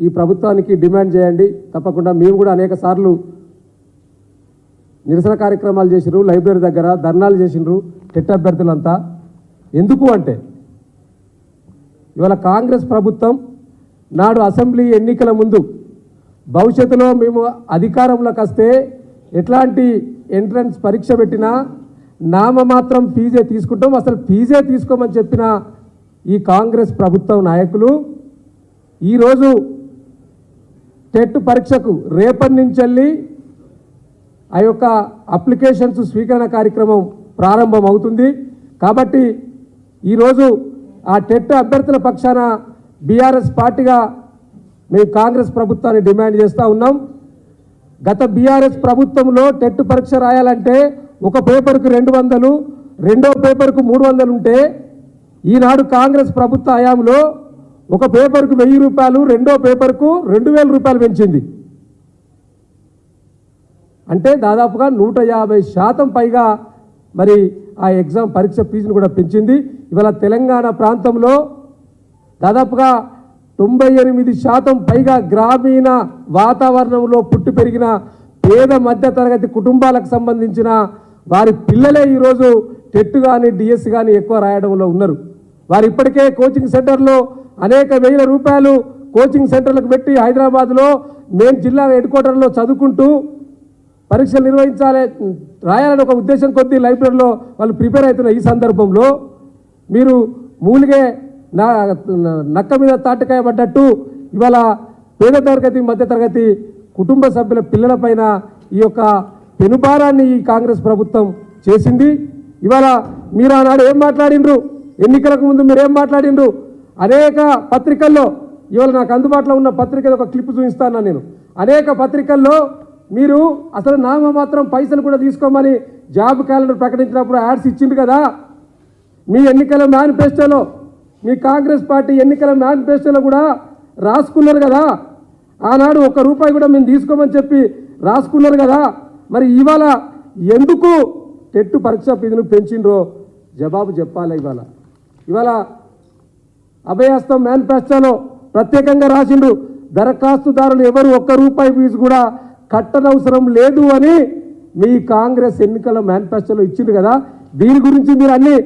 ఈ ప్రభుత్వానికి డిమాండ్ చేయండి. తప్పకుండా మేము కూడా అనేక సార్లు నిరసన కార్యక్రమాలు చేసినారు, లైబ్రరీ దగ్గర ధర్నాలు చేసినారు టెట్ అభ్యర్థులంతా. ఎందుకు అంటే ఇవాళ కాంగ్రెస్ ప్రభుత్వం నాడు అసెంబ్లీ ఎన్నికల ముందు భవిష్యత్తులో మేము అధికారంలోకి వస్తే ఎట్లాంటి ఎంట్రన్స్ పరీక్ష పెట్టినా నామమాత్రం ఫీజే తీసుకుంటాం, అసలు ఫీజే తీసుకోమని చెప్పిన ఈ కాంగ్రెస్ ప్రభుత్వం నాయకులు ఈరోజు టెట్ పరీక్షకు రేపటి నుంచి వెళ్ళి ఆ యొక్క అప్లికేషన్స్ స్వీకరణ కార్యక్రమం ప్రారంభం అవుతుంది. కాబట్టి ఈరోజు ఆ టెట్ అభ్యర్థుల పక్షాన బీఆర్ఎస్ పార్టీగా మేము కాంగ్రెస్ ప్రభుత్వాన్ని డిమాండ్ చేస్తూ ఉన్నాం. గత బీఆర్ఎస్ ప్రభుత్వంలో టెట్ పరీక్ష రాయాలంటే ఒక పేపర్కు 200, రెండో పేపర్కు 300 ఉంటే ఈనాడు కాంగ్రెస్ ప్రభుత్వ హయాంలో ఒక పేపర్కు 1000 రూపాయలు, రెండో పేపర్కు 2000 రూపాయలు పెంచింది. అంటే దాదాపుగా 150% పైగా మరి ఆ ఎగ్జామ్ పరీక్ష ఫీజును కూడా పెంచింది. ఇవాళ తెలంగాణ ప్రాంతంలో దాదాపుగా 98% పైగా గ్రామీణ వాతావరణంలో పుట్టి పెరిగిన పేద మధ్యతరగతి కుటుంబాలకు సంబంధించిన వారి పిల్లలే ఈరోజు టెట్ కానీ డిఎస్ కానీ ఎక్కువ రాయడంలో ఉన్నారు. వారు ఇప్పటికే కోచింగ్ సెంటర్లో అనేక వేల రూపాయలు కోచింగ్ సెంటర్లకు పెట్టి హైదరాబాద్లో మేము జిల్లా హెడ్ క్వార్టర్లో చదువుకుంటూ పరీక్షలు నిర్వహించాలి రాయాలని ఒక ఉద్దేశం కొద్దీ లైబ్రరీలో వాళ్ళు ప్రిపేర్ అవుతున్న ఈ సందర్భంలో మీరు మూలిగే నక్క మీద తాటకాయ పడ్డట్టు ఇవాళ పేద తరగతి మధ్యతరగతి కుటుంబ సభ్యుల పిల్లలపైన ఈ యొక్క పెనుభారాన్ని ఈ కాంగ్రెస్ ప్రభుత్వం చేసింది. ఇవాళ మీరు ఆనాడు ఏం మాట్లాడిండ్రు, ఎన్నికలకు ముందు మీరు ఏం మాట్లాడిండ్రు, అనేక పత్రికల్లో ఇవాళ నాకు అందుబాటులో ఉన్న పత్రికలు ఒక క్లిప్ చూపిస్తాను నేను. అనేక పత్రికల్లో మీరు అసలు నామమాత్రం పైసలు కూడా తీసుకోమని జాబ్ క్యాలెండర్ ప్రకటించినప్పుడు యాడ్స్ ఇచ్చిండ్రు కదా. మీ ఎన్నికల మేనిఫెస్టోలో, మీ కాంగ్రెస్ పార్టీ ఎన్నికల మేనిఫెస్టోలో కూడా రాసుకున్నారు కదా. ఆనాడు ₹1 కూడా మేము తీసుకోమని చెప్పి రాసుకున్నారు కదా. మరి ఇవాళ ఎందుకు టెట్ పరీక్ష ఫీజును పెంచిండ్రో జవాబు చెప్పాలి. ఇవాళ అభయహస్తం మేనిఫెస్టోలో ప్రత్యేకంగా రాసిండు, దరఖాస్తుదారులు ఎవరు ₹1 ఫీజు కూడా కట్టనవసరం లేదు అని మీ కాంగ్రెస్ ఎన్నికల మేనిఫెస్టోలో ఇచ్చిండు కదా. దీని గురించి మీరు అన్ని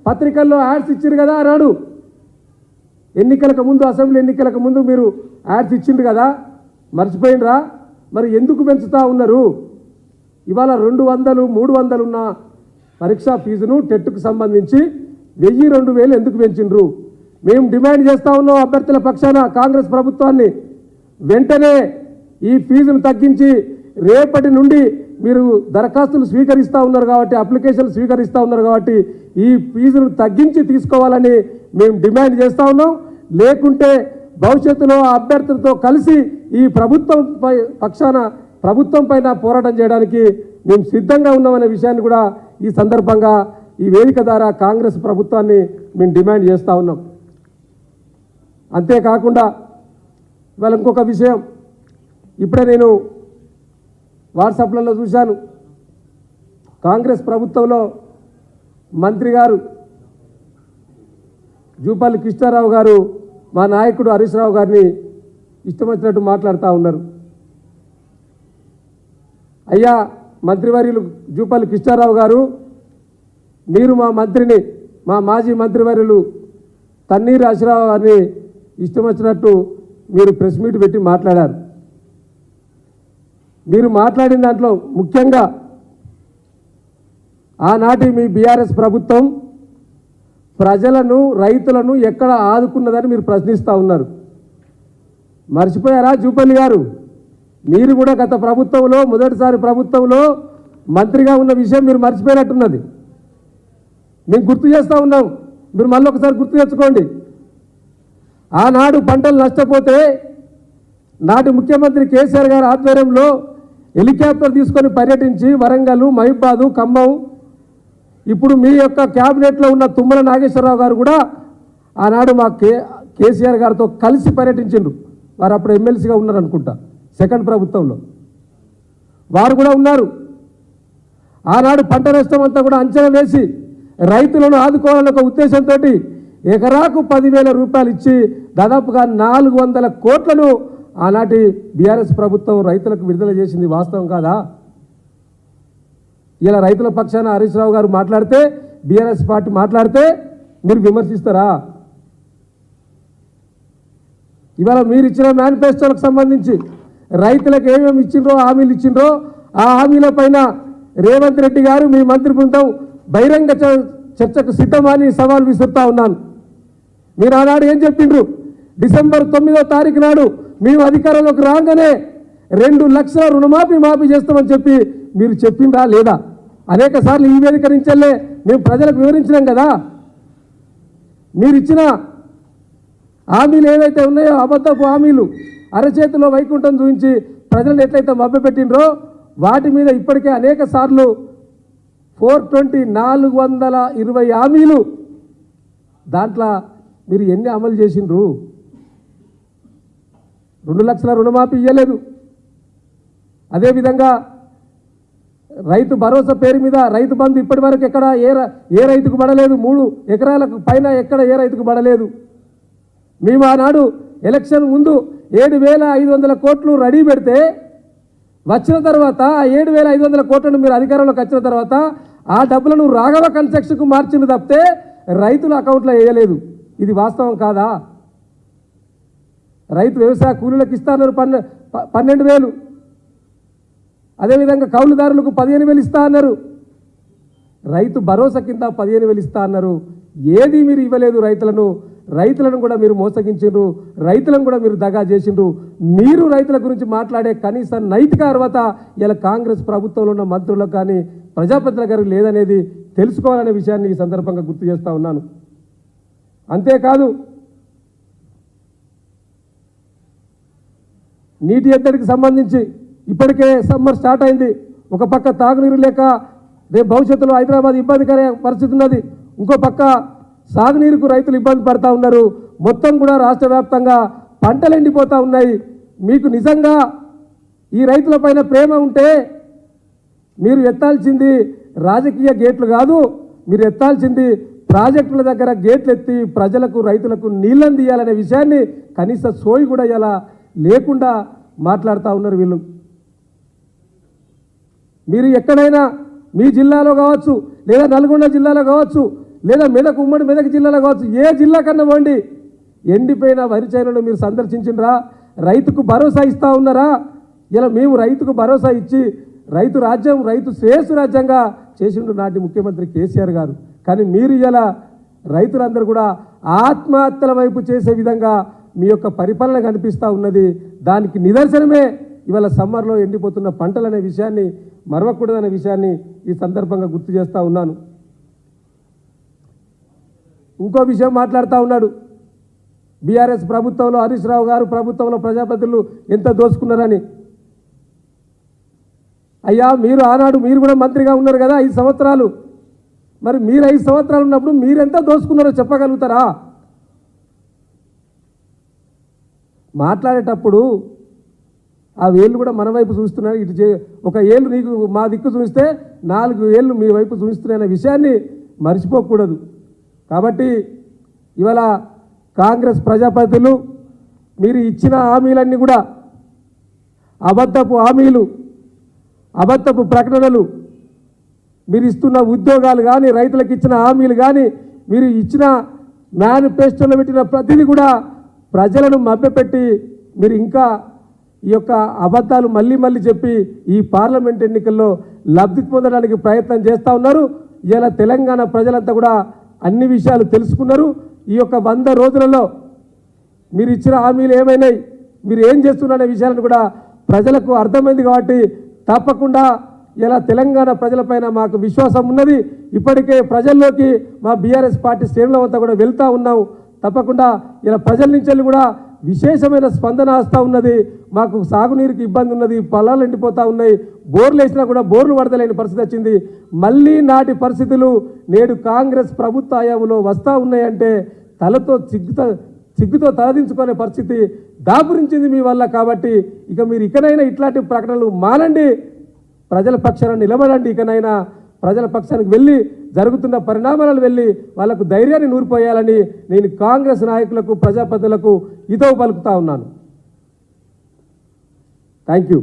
పత్రికల్లో యాడ్స్ ఇచ్చిండ్రు కదా. ఆనాడు ఎన్నికలకు ముందు, అసెంబ్లీ ఎన్నికలకు ముందు మీరు యాడ్స్ ఇచ్చిండ్రు కదా, మర్చిపోయినరా? మరి ఎందుకు పెంచుతూ ఉన్నారు? ఇవాళ 200, 300 ఉన్న పరీక్షా ఫీజును టెట్కు సంబంధించి 1000, 2000 ఎందుకు పెంచిండ్రు? మేము డిమాండ్ చేస్తూ ఉన్నాం అభ్యర్థుల పక్షాన కాంగ్రెస్ ప్రభుత్వాన్ని, వెంటనే ఈ ఫీజును తగ్గించి రేపటి నుండి మీరు దరఖాస్తులు స్వీకరిస్తూ ఉన్నారు కాబట్టి, అప్లికేషన్లు స్వీకరిస్తూ ఉన్నారు కాబట్టి ఈ ఫీజును తగ్గించి తీసుకోవాలని మేము డిమాండ్ చేస్తూ ఉన్నాం. లేకుంటే భవిష్యత్తులో అభ్యర్థులతో కలిసి ఈ ప్రభుత్వం పైన పోరాటం చేయడానికి మేము సిద్ధంగా ఉన్నామనే విషయాన్ని కూడా ఈ సందర్భంగా ఈ వేదిక ద్వారా కాంగ్రెస్ ప్రభుత్వాన్ని మేము డిమాండ్ చేస్తూ ఉన్నాం. అంతేకాకుండా ఇవాళ ఇంకొక విషయం, ఇప్పుడే నేను వాట్సాప్లలో చూశాను, కాంగ్రెస్ ప్రభుత్వంలో మంత్రి గారు జూపల్లి కృష్ణారావు గారు మా నాయకుడు హరీష్ రావు గారిని ఇష్టం వచ్చినట్టు మాట్లాడుతూ ఉన్నారు. అయ్యా మంత్రివర్యులు జూపల్లి కృష్ణారావు గారు, మీరు మా మంత్రిని, మా మాజీ మంత్రివర్యులు తన్నీరు హరీశ్రావు గారిని ఇష్టం వచ్చినట్టు మీరు ప్రెస్ మీట్ పెట్టి మాట్లాడారు. మీరు మాట్లాడిన దాంట్లో ముఖ్యంగా ఆనాటి మీ బీఆర్ఎస్ ప్రభుత్వం ప్రజలను, రైతులను ఎక్కడ ఆదుకున్నదని మీరు ప్రశ్నిస్తూ ఉన్నారు. మర్చిపోయారా జూపల్లి గారు? మీరు కూడా గత ప్రభుత్వంలో, మొదటిసారి ప్రభుత్వంలో మంత్రిగా ఉన్న విషయం మీరు మర్చిపోయినట్టున్నది. మేము గుర్తు చేస్తూ ఉన్నాం, మీరు మళ్ళీ ఒకసారి గుర్తు తెచ్చుకోండి. ఆనాడు పంటలు నష్టపోతే నాటి ముఖ్యమంత్రి కేసీఆర్ గారి ఆధ్వర్యంలో హెలికాప్టర్ తీసుకొని పర్యటించి వరంగల్, మహిబాదు, ఖమ్మం, ఇప్పుడు మీ యొక్క క్యాబినెట్లో ఉన్న తుమ్మల నాగేశ్వరరావు గారు కూడా ఆనాడు మా కేసీఆర్ గారితో కలిసి పర్యటించిండ్రు. వారు అప్పుడు ఎమ్మెల్సీగా ఉన్నారు అనుకుంటా, సెకండ్ ప్రభుత్వంలో వారు కూడా ఉన్నారు. ఆనాడు పంట నష్టం అంతా కూడా అంచనా వేసి రైతులను ఆదుకోవాలన్న ఒక ఉద్దేశంతో ఎకరాకు 10,000 రూపాయలు ఇచ్చి దాదాపుగా 400 కోట్లను ఆనాటి బీఆర్ఎస్ ప్రభుత్వం రైతులకు విడుదల చేసింది వాస్తవం కాదా? ఇలా రైతుల పక్షాన హరీష్ రావు గారు మాట్లాడితే, బీఆర్ఎస్ పార్టీ మాట్లాడితే మీరు విమర్శిస్తారా? ఇవాళ మీరు ఇచ్చిన మేనిఫెస్టోలకు సంబంధించి రైతులకు ఏమేమి ఇచ్చిండ్రో, హామీలు ఇచ్చిండ్రో, ఆ హామీల పైన రేవంత్ రెడ్డి గారు మీ మంత్రి బృందం బహిరంగ చర్చకు సిద్ధమని సవాల్ విసురుతా ఉన్నాను. మీరు ఆనాడు ఏం చెప్పిండ్రు? డిసెంబర్ 9వ తారీఖు నాడు మేము అధికారంలోకి రాగానే 2 లక్షల రుణమాఫీ మాఫీ చేస్తామని చెప్పి మీరు చెప్పిండ్రా లేదా? అనేక సార్లు ఈ వేదిక నుంచెల్లే మేము ప్రజలకు వివరించినాం కదా. మీరు ఇచ్చిన హామీలు ఏవైతే ఉన్నాయో అబద్ధపు హామీలు, అరచేతిలో వైకుంఠం చూపించి ప్రజలను ఎట్లయితే మభ్యపెట్టిండ్రో వాటి మీద ఇప్పటికే అనేక సార్లు 420 హామీలు, దాంట్లో మీరు ఎన్ని అమలు చేసిండ్రు? 2 లక్షల రుణమాఫీ ఇవ్వలేదు. అదేవిధంగా రైతు భరోసా పేరు మీద రైతు బంధు ఇప్పటి వరకు ఎక్కడ ఏ రైతుకు పడలేదు. 3 ఎకరాలకు పైన ఎక్కడ ఏ రైతుకు పడలేదు. మేము ఆనాడు ఎలక్షన్ ముందు 7,500 కోట్లు రెడీ పెడితే వచ్చిన తర్వాత 7,500 కోట్లను మీరు అధికారంలోకి వచ్చిన తర్వాత ఆ డబ్బులను రాఘవ కన్స్ట్రక్షన్కు మార్చింది తప్పితే రైతుల అకౌంట్లో వేయలేదు. ఇది వాస్తవం కాదా? రైతు వ్యవసాయ కూలీలకు ఇస్తాన్నారు 12,000. అదేవిధంగా కౌలుదారులకు 15,000 ఇస్తా అన్నారు. రైతు భరోసా కింద 15,000 ఇస్తా అన్నారు. ఏది మీరు ఇవ్వలేదు. రైతులను కూడా మీరు మోసగించిండ్రు. రైతులను కూడా మీరు దగా చేసిండ్రు. మీరు రైతుల గురించి మాట్లాడే కనీస నైతిక అర్హత ఇలా కాంగ్రెస్ ప్రభుత్వంలో ఉన్న మంత్రులకు కానీ ప్రజాప్రతినిధుల గారికి లేదనేది తెలుసుకోవాలనే విషయాన్ని ఈ సందర్భంగా గుర్తు చేస్తూ ఉన్నాను. అంతేకాదు, నీటి ఎద్దడికి సంబంధించి ఇప్పటికే సమ్మర్ స్టార్ట్ అయింది. ఒక పక్క తాగునీరు లేక రేపు భవిష్యత్తులో హైదరాబాద్ ఇబ్బందికర పరిస్థితి ఉన్నది. ఇంకో పక్క సాగునీరుకు రైతులు ఇబ్బంది పడతా ఉన్నారు. మొత్తం కూడా రాష్ట్ర వ్యాప్తంగా పంటలు ఎండిపోతూ ఉన్నాయి. మీకు నిజంగా ఈ రైతుల పైన ప్రేమ ఉంటే మీరు ఎత్తాల్సింది రాజకీయ గేట్లు కాదు, మీరు ఎత్తాల్సింది ప్రాజెక్టుల దగ్గర గేట్లు ఎత్తి ప్రజలకు రైతులకు నీళ్ళని తీయాలనే విషయాన్ని కనీస సోయి కూడా ఇలా లేకుండా మాట్లాడుతూ ఉన్నారు వీళ్ళు. మీరు ఎక్కడైనా మీ జిల్లాలో కావచ్చు, లేదా నల్గొండ జిల్లాలో కావచ్చు, లేదా ఉమ్మడి మెదక్ జిల్లాలో కావచ్చు, ఏ జిల్లా కన్నా పోండి, ఎండిపోయిన వరి చేనులను మీరు సందర్శించిండ్రా? రైతుకు భరోసా ఇస్తూ ఉన్నారా? ఇలా మేము రైతుకు భరోసా ఇచ్చి రైతు రాజ్యం, రైతు శ్రేయస్సు రాజ్యంగా చేసిండు నాటి ముఖ్యమంత్రి కేసీఆర్ గారు. కానీ మీరు ఇలా రైతులందరూ కూడా ఆత్మహత్యల వైపు చేసే విధంగా మీ యొక్క పరిపాలన కనిపిస్తూ ఉన్నది. దానికి నిదర్శనమే ఇవాళ సమ్మర్లో ఎండిపోతున్న పంటలనే విషయాన్ని మరవకూడదనే విషయాన్ని ఈ సందర్భంగా గుర్తు చేస్తూ ఉన్నాను. ఇంకో విషయం మాట్లాడుతూ ఉన్నాడు. బీఆర్ఎస్ ప్రభుత్వంలో హరీష్ రావు గారు ప్రభుత్వంలో ప్రజాప్రతినిధులు ఎంత దోచుకున్నారని. అయ్యా, మీరు ఆనాడు మీరు కూడా మంత్రిగా ఉన్నారు కదా 5 సంవత్సరాలు. మరి మీరు 5 సంవత్సరాలు ఉన్నప్పుడు మీరెంత దోచుకున్నారో చెప్పగలుగుతారా? మాట్లాడేటప్పుడు ఆ వేళ్ళు కూడా మన వైపు చూస్తున్నారు. ఇటు ఒక ఏళ్ళు నీకు మా దిక్కు చూస్తే 4 ఏళ్ళు మీ వైపు చూస్తున్నాయనే విషయాన్ని మర్చిపోకూడదు. కాబట్టి ఇవాళ కాంగ్రెస్ ప్రజాప్రతినిధులు మీరు ఇచ్చిన హామీలన్నీ కూడా అబద్ధపు హామీలు, అబద్ధపు ప్రకటనలు. మీరు ఇస్తున్న ఉద్యోగాలు కానీ, రైతులకు ఇచ్చిన హామీలు కానీ, మీరు ఇచ్చిన మేనిఫెస్టోలో పెట్టిన ప్రతిదీ కూడా ప్రజలను మభ్యపెట్టి మీరు ఇంకా ఈ యొక్క అబద్ధాలు మళ్ళీ చెప్పి ఈ పార్లమెంట్ ఎన్నికల్లో లబ్ధి పొందడానికి ప్రయత్నం చేస్తూ ఉన్నారు. ఇలా తెలంగాణ ప్రజలంతా కూడా అన్ని విషయాలు తెలుసుకున్నారు. ఈ యొక్క 100 రోజులలో మీరు ఇచ్చిన హామీలు ఏమైనాయి, మీరు ఏం చేస్తున్నారనే విషయాలను కూడా ప్రజలకు అర్థమైంది. కాబట్టి తప్పకుండా ఇలా తెలంగాణ ప్రజలపైన మాకు విశ్వాసం ఉన్నది. ఇప్పటికే ప్రజల్లోకి మా బీఆర్ఎస్ పార్టీ శ్రేణుల అంతా కూడా వెళ్తూ ఉన్నాం. తప్పకుండా ఇలా ప్రజల నుంచి కూడా విశేషమైన స్పందన వస్తూ ఉన్నది. మాకు సాగునీరుకి ఇబ్బంది ఉన్నది, పొలాలు ఎండిపోతూ ఉన్నాయి, బోర్లు వేసినా కూడా బోర్లు పడతలేని పరిస్థితి వచ్చింది. మళ్ళీ నాటి పరిస్థితులు నేడు కాంగ్రెస్ ప్రభుత్వ హయాంలో వస్తూ ఉన్నాయంటే సిగ్గుతో తలదించుకునే పరిస్థితి దాపురించింది మీ వల్ల. కాబట్టి ఇక మీరు ఇకనైనా ఇట్లాంటి ప్రకటనలు మానండి, ప్రజల పక్షాన నిలబడండి. ఇకనైనా ప్రజల పక్షానికి వెళ్ళి జరుగుతున్న పరిణామాలను వెళ్ళి వాళ్లకు ధైర్యాన్ని నూరిపోయాలని నేను కాంగ్రెస్ నాయకులకు, ప్రజాప్రతినిధులకు హితవు పలుకుతా ఉన్నాను. Thank you.